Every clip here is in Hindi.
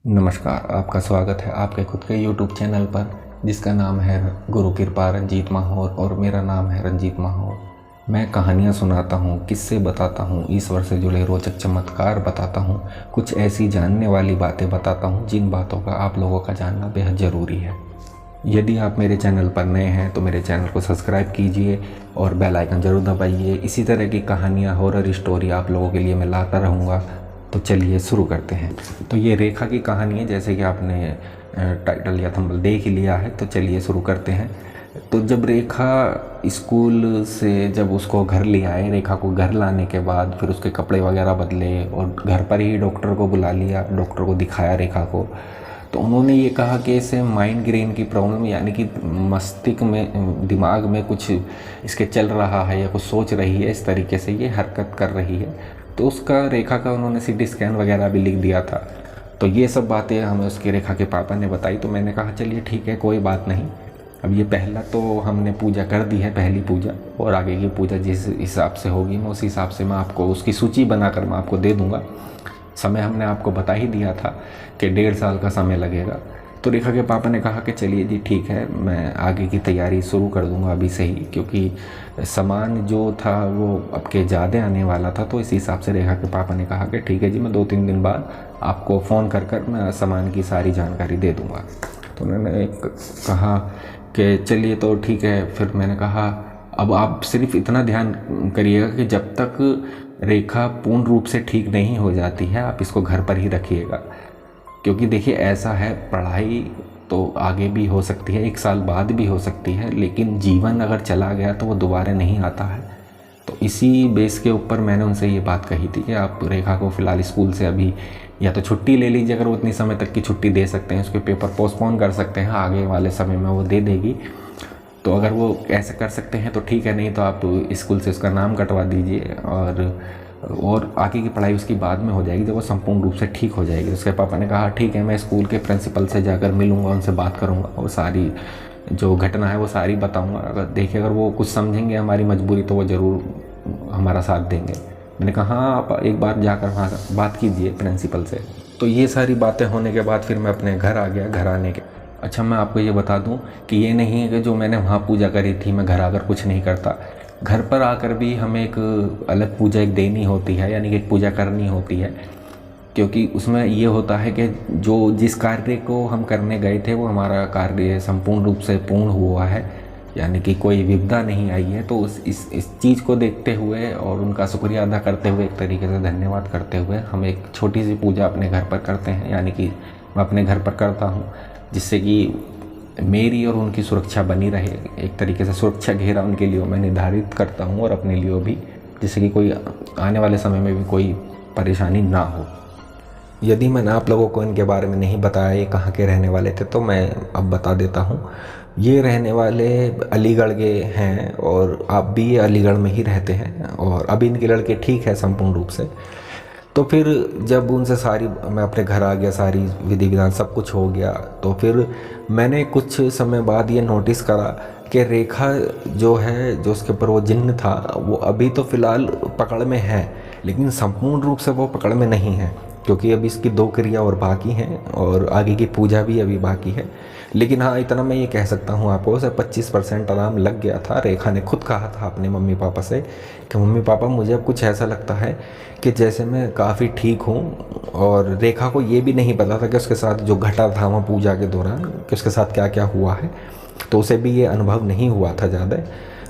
नमस्कार, आपका स्वागत है आपके खुद के YouTube चैनल पर जिसका नाम है गुरु कृपा रंजीत माहौर और मेरा नाम है रंजीत माहौर। मैं कहानियाँ सुनाता हूँ, किस्से बताता हूँ, ईश्वर से जुड़े रोचक चमत्कार बताता हूँ, कुछ ऐसी जानने वाली बातें बताता हूँ जिन बातों का आप लोगों का जानना बेहद ज़रूरी है। यदि आप मेरे चैनल पर नए हैं तो मेरे चैनल को सब्सक्राइब कीजिए और बेल आइकन ज़रूर दबाइए। इसी तरह की कहानियाँ, हॉरर स्टोरी आप लोगों के लिए मैं लाता रहूँगा। तो चलिए शुरू करते हैं। तो ये रेखा की कहानी है, जैसे कि आपने टाइटल या थंबनेल देख ही लिया है। तो चलिए शुरू करते हैं। तो जब रेखा स्कूल से जब उसको घर ले आए, रेखा को घर लाने के बाद फिर उसके कपड़े वगैरह बदले और घर पर ही डॉक्टर को बुला लिया, डॉक्टर को दिखाया रेखा को। तो उन्होंने ये कहा कि इसे माइग्रेन की प्रॉब्लम, यानी कि मस्तिष्क में, दिमाग में कुछ इसके चल रहा है या कुछ सोच रही है, इस तरीके से ये हरकत कर रही है। तो उसका रेखा का उन्होंने सीटी स्कैन वगैरह भी लिख दिया था। तो ये सब बातें हमें उसके रेखा के पापा ने बताई। तो मैंने कहा चलिए ठीक है, कोई बात नहीं। अब ये पहला तो हमने पूजा कर दी है, पहली पूजा, और आगे की पूजा जिस हिसाब से होगी मैं उस हिसाब से मैं आपको उसकी सूची बनाकर मैं आपको दे दूँगा। समय हमने आपको बता ही दिया था कि 1.5 साल का समय लगेगा। तो रेखा के पापा ने कहा कि चलिए जी ठीक है, मैं आगे की तैयारी शुरू कर दूंगा अभी से ही, क्योंकि सामान जो था वो अब के ज़्यादा आने वाला था। तो इस हिसाब से रेखा के पापा ने कहा कि ठीक है जी, मैं 2-3 दिन बाद आपको फ़ोन कर मैं सामान की सारी जानकारी दे दूँगा। तो उन्होंने कहा कि चलिए तो ठीक है। फिर मैंने कहा अब आप सिर्फ इतना ध्यान करिएगा कि जब तक रेखा पूर्ण रूप से ठीक नहीं हो जाती है आप इसको घर पर ही रखिएगा, क्योंकि देखिए ऐसा है, पढ़ाई तो आगे भी हो सकती है, 1 साल बाद भी हो सकती है, लेकिन जीवन अगर चला गया तो वो दोबारा नहीं आता है। तो इसी बेस के ऊपर मैंने उनसे ये बात कही थी कि आप रेखा को फ़िलहाल स्कूल से अभी या तो छुट्टी ले लीजिए, अगर वो उतनी समय तक की छुट्टी दे सकते हैं, उसके पेपर पोस्टपोन कर सकते हैं, आगे वाले समय में वो दे देगी। तो अगर वो ऐसा कर सकते हैं तो ठीक है, नहीं तो आप स्कूल से उसका नाम कटवा दीजिए और आगे की पढ़ाई उसकी बाद में हो जाएगी जब वो संपूर्ण रूप से ठीक हो जाएगी। उसके पापा ने कहा ठीक है, मैं स्कूल के प्रिंसिपल से जाकर मिलूँगा, उनसे बात करूँगा और सारी जो घटना है वो सारी बताऊँगा। अगर देखिए अगर वो कुछ समझेंगे हमारी मजबूरी तो वो ज़रूर हमारा साथ देंगे। मैंने कहा हाँ, आप एक बार जाकर वहाँ बात कीजिए प्रिंसिपल से। तो ये सारी बातें होने के बाद फिर मैं अपने घर आ गया। घर आने के अच्छा, मैं आपको ये बता दूं कि ये नहीं है कि जो मैंने वहाँ पूजा करी थी मैं घर आकर कुछ नहीं करता। घर पर आकर भी हमें एक अलग पूजा एक देनी होती है, यानी कि एक पूजा करनी होती है, क्योंकि उसमें ये होता है कि जो जिस कार्य को हम करने गए थे वो हमारा कार्य संपूर्ण रूप से पूर्ण हुआ है, यानी कि कोई विपदा नहीं आई है। तो इस चीज़ को देखते हुए और उनका शुक्रिया अदा करते हुए, एक तरीके से धन्यवाद करते हुए, हम एक छोटी सी पूजा अपने घर पर करते हैं, यानी कि मैं अपने घर पर करता हूँ, जिससे कि मेरी और उनकी सुरक्षा बनी रहे। एक तरीके से सुरक्षा घेरा उनके लिए मैं निर्धारित करता हूँ और अपने लिए भी, जिससे कि कोई आने वाले समय में भी कोई परेशानी ना हो। यदि मैंने आप लोगों को इनके बारे में नहीं बताया ये कहाँ के रहने वाले थे तो मैं अब बता देता हूँ। ये रहने वाले अलीगढ़ के हैं और आप भी ये अलीगढ़ में ही रहते हैं और अभी इनके लड़के ठीक है संपूर्ण रूप से। तो फिर जब उनसे सारी, मैं अपने घर आ गया, सारी विधि विधान सब कुछ हो गया, तो फिर मैंने कुछ समय बाद ये नोटिस करा कि रेखा जो है, जो उसके ऊपर वो जिन्न था, वो अभी तो फ़िलहाल पकड़ में है, लेकिन संपूर्ण रूप से वो पकड़ में नहीं है, क्योंकि अभी इसकी 2 क्रिया और बाकी हैं और आगे की पूजा भी अभी बाकी है। लेकिन हाँ, इतना मैं ये कह सकता हूँ आपको, उसे 25% आराम लग गया था। रेखा ने खुद कहा था अपने मम्मी पापा से कि मम्मी पापा मुझे अब कुछ ऐसा लगता है कि जैसे मैं काफ़ी ठीक हूँ। और रेखा को ये भी नहीं पता था कि उसके साथ जो घटा था वहाँ पूजा के दौरान, कि उसके साथ क्या क्या हुआ है, तो उसे भी ये अनुभव नहीं हुआ था ज़्यादा।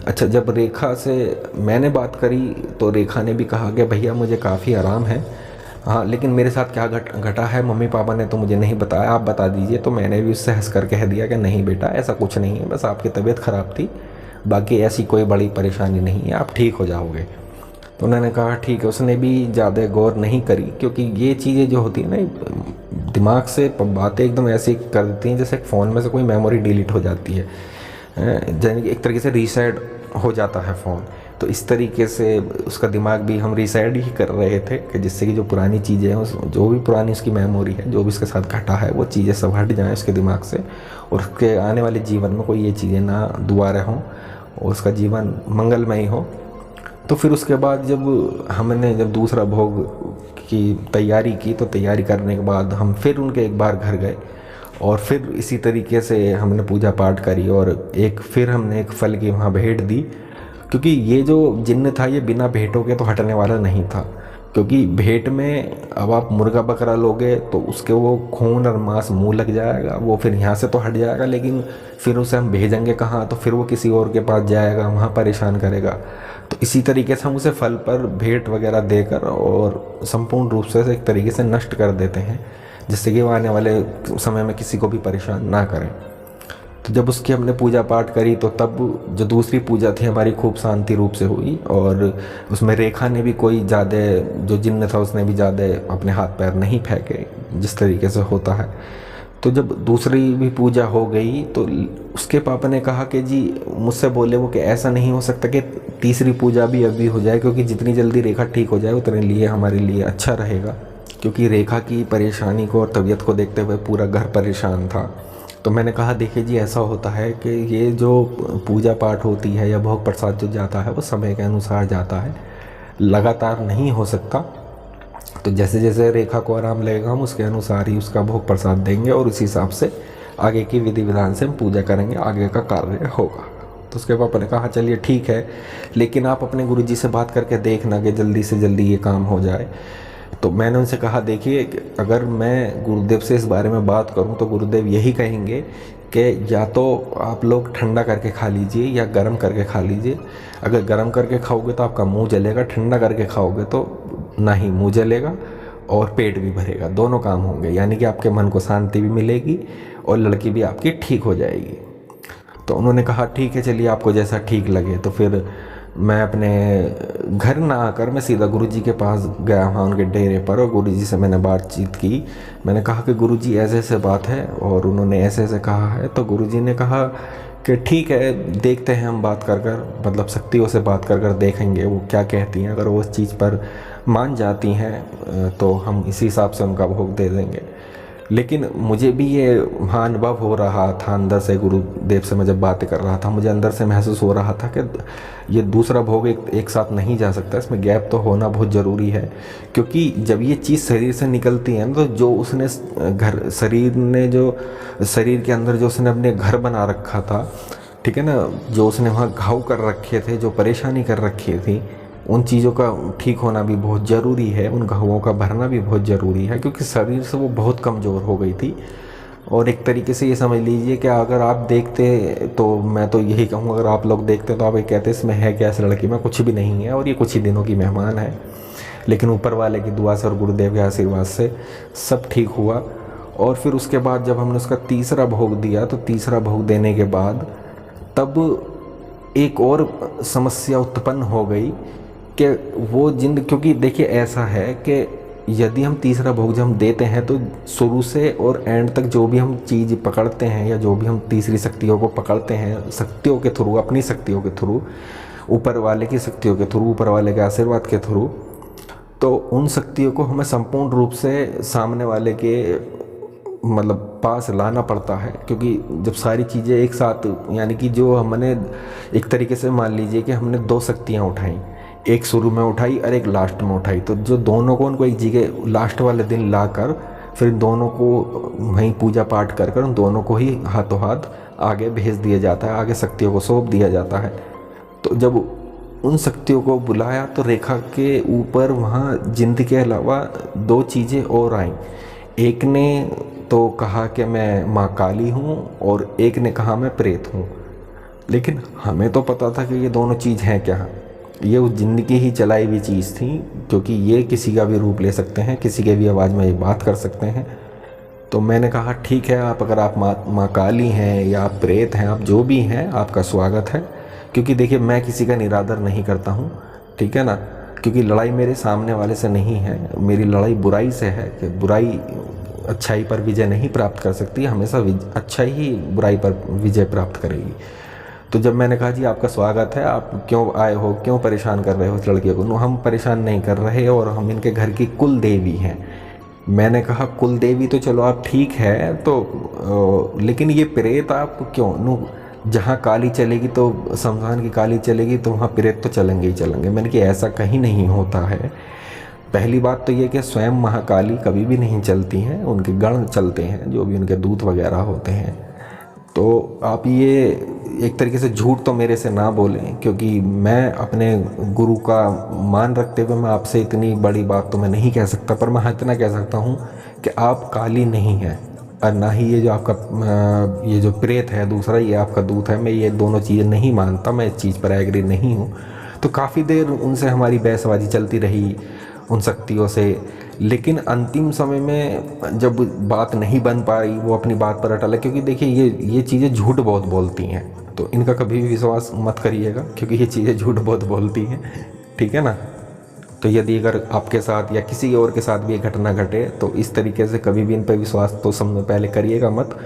अच्छा, जब रेखा से मैंने बात करी तो रेखा ने भी कहा कि भैया मुझे काफ़ी आराम है, हाँ, लेकिन मेरे साथ क्या घटा है मम्मी पापा ने तो मुझे नहीं बताया, आप बता दीजिए। तो मैंने भी उससे हंस कर कह दिया कि नहीं बेटा, ऐसा कुछ नहीं है, बस आपकी तबीयत ख़राब थी, बाकी ऐसी कोई बड़ी परेशानी नहीं है, आप ठीक हो जाओगे। तो उन्होंने कहा ठीक है। उसने भी ज़्यादा गौर नहीं करी, क्योंकि ये चीज़ें जो होती है ना, दिमाग से बातें एकदम ऐसी कर देती हैं जैसे फ़ोन में से कोई मेमोरी डिलीट हो जाती है, यानी कि एक तरीके से रीसेट हो जाता है फ़ोन। तो इस तरीके से उसका दिमाग भी हम रीसेट ही कर रहे थे कि जिससे कि जो पुरानी चीज़ें हैं, जो भी पुरानी उसकी मेमोरी है, जो भी उसके साथ घटा है, वो चीज़ें सब हट जाएँ उसके दिमाग से और उसके आने वाले जीवन में कोई ये चीज़ें ना दोबारा हों और उसका जीवन मंगलमय हो। तो फिर उसके बाद जब दूसरा भोग की तैयारी की, तो तैयारी करने के बाद हम फिर उनके एक बार घर गए और फिर इसी तरीके से हमने पूजा पाठ करी और फिर हमने एक फल की वहाँ भेंट दी, क्योंकि ये जो जिन्न था ये बिना भेंटों के तो हटने वाला नहीं था। क्योंकि भेंट में अब आप मुर्गा बकरा लोगे तो उसके वो खून और मांस मुंह लग जाएगा, वो फिर यहाँ से तो हट जाएगा, लेकिन फिर उसे हम भेजेंगे कहाँ, तो फिर वो किसी और के पास जाएगा, वहाँ परेशान करेगा। तो इसी तरीके से हम उसे फल पर भेंट वगैरह देकर और संपूर्ण रूप से एक तरीके से नष्ट कर देते हैं, जिससे कि वो आने वाले समय में किसी को भी परेशान ना करें। तो जब उसकी हमने पूजा पाठ करी तो तब जो दूसरी पूजा थी हमारी खूब शांति रूप से हुई, और उसमें रेखा ने भी कोई ज़्यादा, जो जिन्न था उसने भी ज़्यादा अपने हाथ पैर नहीं फेंके जिस तरीके से होता है। तो जब दूसरी भी पूजा हो गई तो उसके पापा ने कहा कि जी, मुझसे बोले वो कि ऐसा नहीं हो सकता कि तीसरी पूजा भी अभी हो जाए, क्योंकि जितनी जल्दी रेखा ठीक हो जाए उतने लिए हमारे लिए अच्छा रहेगा। क्योंकि रेखा की परेशानी को और तबीयत को देखते हुए पूरा घर परेशान था। तो मैंने कहा देखिए जी, ऐसा होता है कि ये जो पूजा पाठ होती है या भोग प्रसाद जो जाता है वो समय के अनुसार जाता है, लगातार नहीं हो सकता। तो जैसे जैसे रेखा को आराम लगेगा हम उसके अनुसार ही उसका भोग प्रसाद देंगे और उसी हिसाब से आगे की विधि विधान से हम पूजा करेंगे, आगे का कार्य होगा। तो उसके पापा ने कहा चलिए ठीक है, लेकिन आप अपने गुरुजी से बात करके देखना कि जल्दी से जल्दी ये काम हो जाए। तो मैंने उनसे कहा देखिए, अगर मैं गुरुदेव से इस बारे में बात करूं तो गुरुदेव यही कहेंगे कि या तो आप लोग ठंडा करके खा लीजिए या गर्म करके खा लीजिए। अगर गर्म करके खाओगे तो आपका मुंह जलेगा, ठंडा करके खाओगे तो ना ही मुंह जलेगा और पेट भी भरेगा, दोनों काम होंगे। यानी कि आपके मन को शांति भी मिलेगी और लड़की भी आपकी ठीक हो जाएगी। तो उन्होंने कहा ठीक है, चलिए आपको जैसा ठीक लगे। तो फिर मैं अपने घर ना आकर मैं सीधा गुरुजी के पास गया वहाँ उनके डेरे पर, और गुरुजी से मैंने बातचीत की। मैंने कहा कि गुरुजी ऐसे ऐसे बात है और उन्होंने ऐसे ऐसे कहा है। तो गुरुजी ने कहा कि ठीक है, देखते हैं हम बात कर मतलब शक्तियों से बात कर देखेंगे वो क्या कहती हैं। अगर वो उस चीज़ पर मान जाती हैं तो हम इसी हिसाब से उनका भोग दे देंगे। लेकिन मुझे भी ये वहाँ अनुभव हो रहा था अंदर से, गुरुदेव से मैं जब बातें कर रहा था मुझे अंदर से महसूस हो रहा था कि ये दूसरा भोग एक साथ नहीं जा सकता, इसमें गैप तो होना बहुत ज़रूरी है। क्योंकि जब ये चीज़ शरीर से निकलती है ना, तो जो उसने शरीर के अंदर जो उसने अपने घर बना रखा था, ठीक है ना, जो उसने वहाँ घाव कर रखे थे, जो परेशानी कर रखी थी, उन चीज़ों का ठीक होना भी बहुत ज़रूरी है, उन घावों का भरना भी बहुत ज़रूरी है। क्योंकि शरीर से वो बहुत कमज़ोर हो गई थी। और एक तरीके से ये समझ लीजिए कि अगर आप देखते, तो मैं तो यही कहूँगा, अगर आप लोग देखते तो आप ये कहते इसमें है क्या, इस लड़की में कुछ भी नहीं है और ये कुछ ही दिनों की मेहमान है। लेकिन ऊपर वाले की दुआ से और गुरुदेव के आशीर्वाद से सब ठीक हुआ। और फिर उसके बाद जब हमने उसका तीसरा भोग दिया, तो तीसरा भोग देने के बाद तब एक और समस्या उत्पन्न हो गई कि वो जिंद, क्योंकि देखिए ऐसा है कि यदि हम तीसरा भोग जब हम देते हैं तो शुरू से और एंड तक जो भी हम चीज़ पकड़ते हैं या जो भी हम तीसरी शक्तियों को पकड़ते हैं, शक्तियों के थ्रू, अपनी शक्तियों के थ्रू, ऊपर वाले की शक्तियों के थ्रू, ऊपर वाले के आशीर्वाद के थ्रू, तो उन शक्तियों को हमें संपूर्ण रूप से सामने वाले के मतलब पास लाना पड़ता है। क्योंकि जब सारी चीज़ें एक साथ, यानी कि जो हमने एक तरीके से मान लीजिए कि हमने दो शक्तियाँ उठाई, एक शुरू में उठाई और एक लास्ट में उठाई, तो जो दोनों को उनको एक जगह लास्ट वाले दिन लाकर फिर दोनों को वहीं पूजा पाठ कर कर उन दोनों को ही हाथों हाथ आगे भेज दिया जाता है, आगे शक्तियों को सौंप दिया जाता है। तो जब उन शक्तियों को बुलाया तो रेखा के ऊपर वहाँ जिंद के अलावा दो चीज़ें और आईं। एक ने तो कहा कि मैं माँ काली हूँ और एक ने कहा मैं प्रेत हूँ। लेकिन हमें तो पता था कि ये दोनों चीज़ हैं क्या, ये उस जिंद की ही चलाई हुई चीज़ थी, क्योंकि ये किसी का भी रूप ले सकते हैं, किसी के भी आवाज़ में ये बात कर सकते हैं। तो मैंने कहा ठीक है, आप अगर आप माँ काली हैं या आप प्रेत हैं, आप जो भी हैं, आपका स्वागत है। क्योंकि देखिए मैं किसी का निरादर नहीं करता हूँ, ठीक है ना, क्योंकि लड़ाई मेरे सामने वाले से नहीं है, मेरी लड़ाई बुराई से है कि बुराई अच्छाई पर विजय नहीं प्राप्त कर सकती, हमेशा अच्छाई ही बुराई पर विजय प्राप्त करेगी। तो जब मैंने कहा जी आपका स्वागत है, आप क्यों आए हो, क्यों परेशान कर रहे हो इस लड़के को, हम परेशान नहीं कर रहे और हम इनके घर की कुल देवी हैं। मैंने कहा कुल देवी तो चलो आप ठीक है, तो लेकिन ये प्रेत आप क्यों जहाँ काली चलेगी तो शमशान की काली चलेगी तो वहाँ प्रेत तो चलेंगे ही चलेंगे। मैंने कि ऐसा कहीं नहीं होता है। पहली बात तो ये कि स्वयं महाकाली कभी भी नहीं चलती हैं, उनके गण चलते हैं, जो भी उनके दूत वगैरह होते हैं। तो आप ये एक तरीके से झूठ तो मेरे से ना बोलें, क्योंकि मैं अपने गुरु का मान रखते हुए मैं आपसे इतनी बड़ी बात तो मैं नहीं कह सकता, पर मैं इतना कह सकता हूँ कि आप काली नहीं हैं, और ना ही ये जो आपका ये जो प्रेत है दूसरा, ये आपका दूत है। मैं ये दोनों चीज़ें नहीं मानता, मैं इस चीज़ पर एग्री नहीं हूँ। तो काफ़ी देर उनसे हमारी बहसबाजी चलती रही उन शक्तियों से, लेकिन अंतिम समय में जब बात नहीं बन पाई, वो अपनी बात पर अटल है। क्योंकि देखिए ये चीज़ें झूठ बहुत बोलती हैं, तो इनका कभी भी विश्वास मत करिएगा, क्योंकि ये चीज़ें झूठ बहुत बोलती हैं, ठीक है ना। तो यदि अगर आपके साथ या किसी और के साथ भी ये घटना घटे तो इस तरीके से कभी भी इन पर विश्वास तो समय पहले करिएगा मत।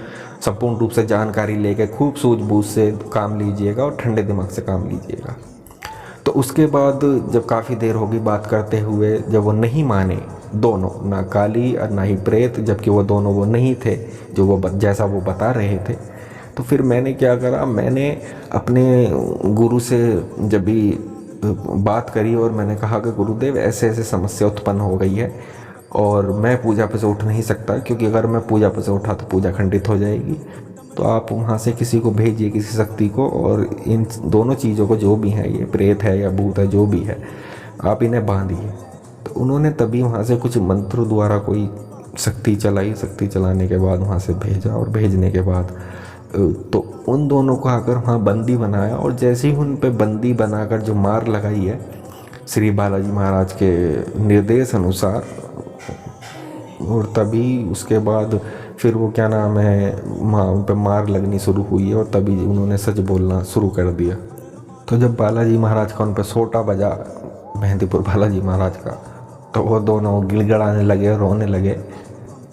संपूर्ण रूप से जानकारी लेकर खूब सूझबूझ से काम लीजिएगा और ठंडे दिमाग से काम लीजिएगा। तो उसके बाद जब काफ़ी देर होगी बात करते हुए, जब वो नहीं माने दोनों, ना काली और ना ही प्रेत, जबकि वो दोनों वो नहीं थे जो वो जैसा वो बता रहे थे, तो फिर मैंने क्या करा, मैंने अपने गुरु से जब भी बात करी और मैंने कहा कि गुरुदेव ऐसे ऐसे समस्या उत्पन्न हो गई है और मैं पूजा पे से उठ नहीं सकता, क्योंकि अगर मैं पूजा पे से उठा तो पूजा खंडित हो जाएगी। तो आप वहाँ से किसी को भेजिए, किसी शक्ति को, और इन दोनों चीज़ों को, जो भी है, ये प्रेत है या भूत है, जो भी है, आप इन्हें बांधिए। तो उन्होंने तभी वहाँ से कुछ मंत्र द्वारा कोई शक्ति चलाई। शक्ति चलाने के बाद वहाँ से भेजा, और भेजने के बाद तो उन दोनों को आकर वहाँ बंदी बनाया। और जैसे ही उन पे बंदी बनाकर जो मार लगाई है श्री बालाजी महाराज के निर्देश अनुसार, और तभी उसके बाद फिर वो क्या नाम है, उन पे मार लगनी शुरू हुई है, और तभी उन्होंने सच बोलना शुरू कर दिया। तो जब बालाजी महाराज का उन पे सोटा बजा, मेहंदीपुर बालाजी महाराज का, तो वो दोनों गिड़गिड़ाने लगे, रोने लगे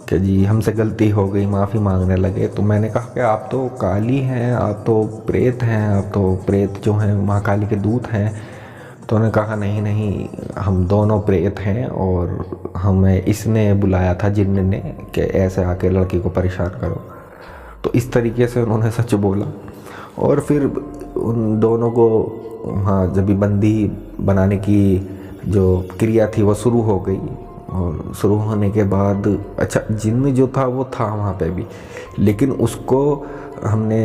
कि जी हमसे गलती हो गई, माफ़ी मांगने लगे। तो मैंने कहा कि आप तो काली हैं, आप तो प्रेत हैं, आप तो प्रेत जो हैं महाकाली के दूत हैं। तो उन्होंने कहा नहीं नहीं, हम दोनों प्रेत हैं, और हमें इसने बुलाया था जिन्न ने कि ऐसे आके लड़की को परेशान करो। तो इस तरीके से उन्होंने सच बोला। और फिर उन दोनों को वहाँ जब भी बंदी बनाने की जो क्रिया थी वो शुरू हो गई, और शुरू होने के बाद अच्छा जिन्न जो था वो था वहाँ पे भी, लेकिन उसको हमने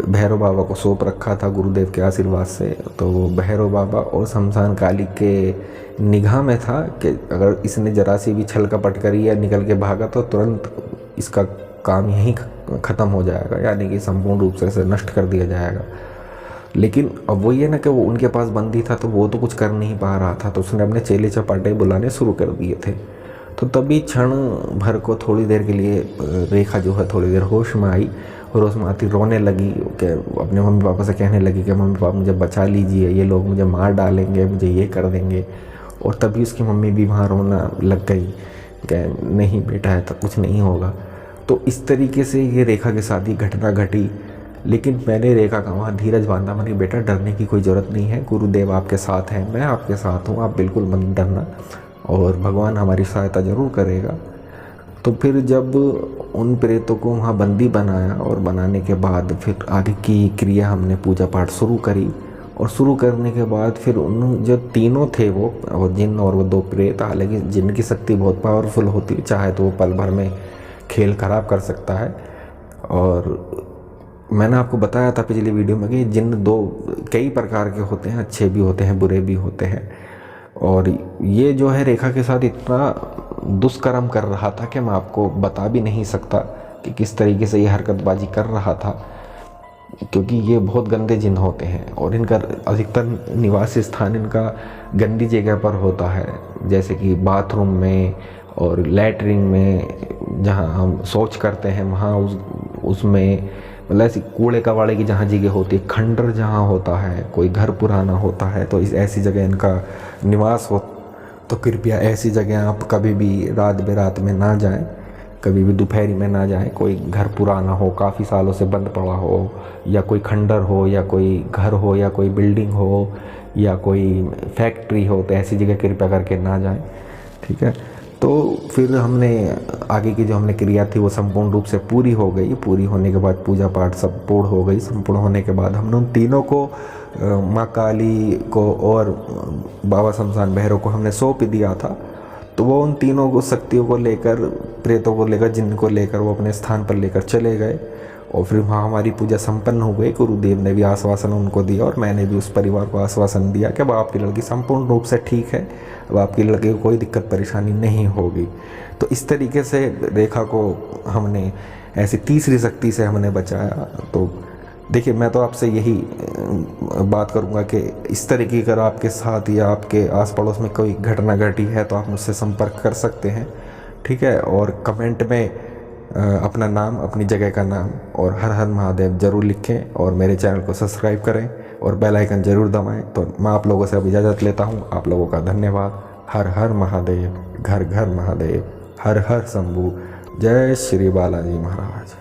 भैरव बाबा को सौंप रखा था गुरुदेव के आशीर्वाद से। तो वो भैरव बाबा और शमशान काली के निगाह में था कि अगर इसने जरा सी भी छल कपट करी या निकल के भागा तो तुरंत इसका काम यहीं ख़त्म हो जाएगा, यानी कि संपूर्ण रूप से इसे नष्ट कर दिया जाएगा। लेकिन अब वही है ना कि वो उनके पास बंदी था, तो वो तो कुछ कर नहीं पा रहा था, तो उसने अपने चेले चपाटे बुलाने शुरू कर दिए थे। तो तभी क्षण भर को थोड़ी देर के लिए रेखा जो है थोड़ी देर होश में आई, और उसमें आती रोने लगी कि अपने मम्मी पापा से कहने लगी कि मम्मी पापा मुझे बचा लीजिए, ये लोग मुझे मार डालेंगे, मुझे ये कर देंगे। और तभी उसकी मम्मी भी वहाँ रोना लग गई कि नहीं बेटा है तो कुछ नहीं होगा। तो इस तरीके से ये रेखा के साथ ही घटना घटी। लेकिन मैंने रेखा का वहाँ धीरज बांधा, मैंने बेटा डरने की कोई ज़रूरत नहीं है, गुरुदेव आपके साथ हैं, मैं आपके साथ हूँ, आप बिल्कुल मत डरना, और भगवान हमारी सहायता ज़रूर करेगा। तो फिर जब उन प्रेतों को वहाँ बंदी बनाया, और बनाने के बाद फिर आगे की क्रिया हमने पूजा पाठ शुरू करी, और शुरू करने के बाद फिर उन जो तीनों थे वो जिन और वो दो प्रेत, हालांकि जिन की शक्ति बहुत पावरफुल होती है, चाहे तो वो पल भर में खेल खराब कर सकता है। और मैंने आपको बताया था पिछली वीडियो में कि जिन दो कई प्रकार के होते हैं, अच्छे भी होते हैं, बुरे भी होते हैं। और ये जो है रेखा के साथ इतना दुष्कर्म कर रहा था कि मैं आपको बता भी नहीं सकता कि किस तरीके से ये हरकतबाजी कर रहा था, क्योंकि ये बहुत गंदे जिन होते हैं, और इनका अधिकतर निवास स्थान इनका गंदी जगह पर होता है, जैसे कि बाथरूम में और लैटरिन में, जहाँ हम शौच करते हैं वहाँ उसमें, मतलब ऐसी कूड़े कबाड़े की जहाँ जगह होती है, खंडर जहाँ होता है, कोई घर पुराना होता है, तो इस ऐसी जगह इनका निवास हो। तो कृपया ऐसी जगह आप कभी भी रात बेरात में ना जाएं, कभी भी दोपहरी में ना जाएं। कोई घर पुराना हो, काफ़ी सालों से बंद पड़ा हो, या कोई खंडर हो, या कोई घर हो, या कोई बिल्डिंग हो, या कोई फैक्ट्री हो, तो ऐसी जगह कृपया करके ना जाएं, ठीक है। तो फिर हमने आगे की जो हमने क्रिया थी वो संपूर्ण रूप से पूरी हो गई। पूरी होने के बाद पूजा पाठ सब पूर्ण हो गई। संपूर्ण होने के बाद हमने उन तीनों को, माँ काली को और बाबा शमशान भैरव को हमने सौंप दिया था। तो वो उन तीनों को शक्तियों को लेकर, प्रेतों को लेकर, जिनको लेकर वो अपने स्थान पर लेकर चले गए। और फिर वहाँ हमारी पूजा संपन्न हो गई। गुरुदेव ने भी आश्वासन उनको दिया और मैंने भी उस परिवार को आश्वासन दिया कि अब आपकी लड़की संपूर्ण रूप से ठीक है, अब आपकी लड़की को कोई दिक्कत परेशानी नहीं होगी। तो इस तरीके से रेखा को हमने ऐसी तीसरी शक्ति से हमने बचाया। तो देखिए, मैं तो आपसे यही बात करूंगा कि इस तरीके अगर आपके साथ या आपके आस पड़ोस में कोई घटना घटी है तो आप मुझसे संपर्क कर सकते हैं, ठीक है। और कमेंट में अपना नाम, अपनी जगह का नाम और हर हर महादेव ज़रूर लिखें और मेरे चैनल को सब्सक्राइब करें और बेल आइकन ज़रूर दबाएं। तो मैं आप लोगों से अब इजाज़त लेता हूं। आप लोगों का धन्यवाद। हर हर महादेव, घर घर महादेव, हर हर शंभू। जय श्री बालाजी महाराज।